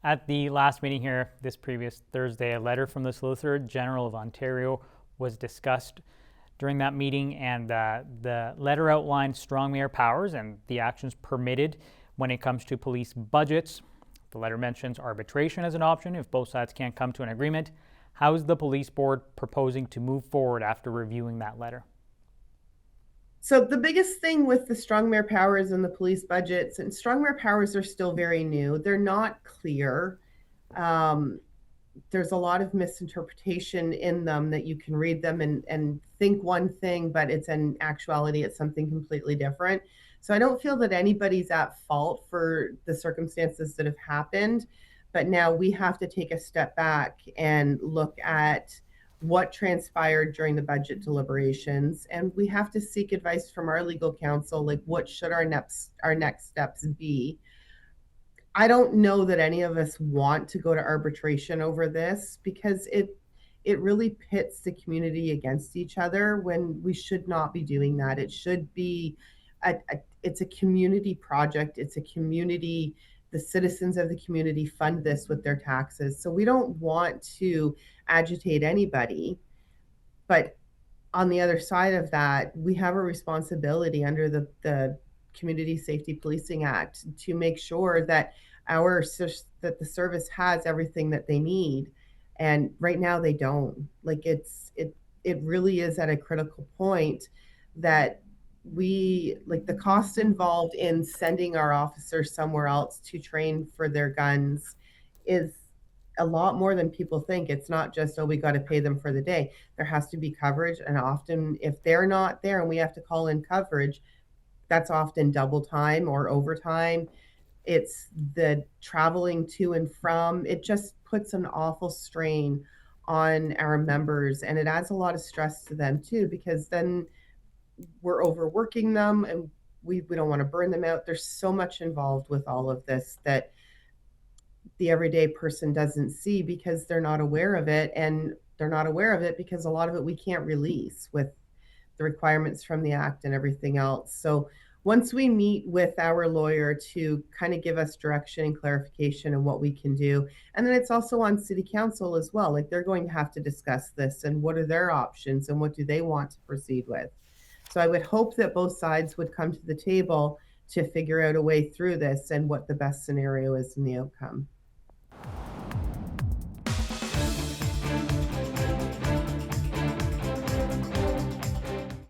At the last meeting here this previous Thursday, a letter from the Solicitor General of Ontario was discussed during that meeting, and the letter outlined strong mayor powers and the actions permitted when it comes to police budgets. The letter mentions arbitration as an option if both sides can't come to an agreement. How is the police board proposing to move forward after reviewing that letter? So the biggest thing with the strong mayor powers and the police budgets, and strong mayor powers are still very new. They're not clear. Um, there's a lot of misinterpretation in them that you can read them and think one thing, but it's in actuality, it's something completely different. So I don't feel that anybody's at fault for the circumstances that have happened. But now we have to take a step back and look at what transpired during the budget deliberations, and we have to seek advice from our legal counsel, like what should our next steps be. I don't know that any of us want to go to arbitration over this, because it really pits the community against each other when we should not be doing that. It should be it's a community project. It's a community, the citizens of the community fund this with their taxes. So we don't want to agitate anybody. But on the other side of that, we have a responsibility under the Community Safety Policing Act to make sure that that the service has everything that they need. And right now they don't. Like it really is at a critical point that we, like, the cost involved in sending our officers somewhere else to train for their guns is a lot more than people think. It's not just, oh, we got to pay them for the day. There has to be coverage. And often, if they're not there and we have to call in coverage, that's often double time or overtime. It's the traveling to and from. It just puts an awful strain on our members, and it adds a lot of stress to them too, because then we're overworking them, and we don't want to burn them out. There's so much involved with all of this that the everyday person doesn't see because they're not aware of it. And they're not aware of it because a lot of it we can't release with the requirements from the act and everything else. So once we meet with our lawyer to kind of give us direction and clarification on what we can do, and then it's also on city council as well. Like, they're going to have to discuss this and what are their options and what do they want to proceed with. So I would hope that both sides would come to the table to figure out a way through this and what the best scenario is in the outcome.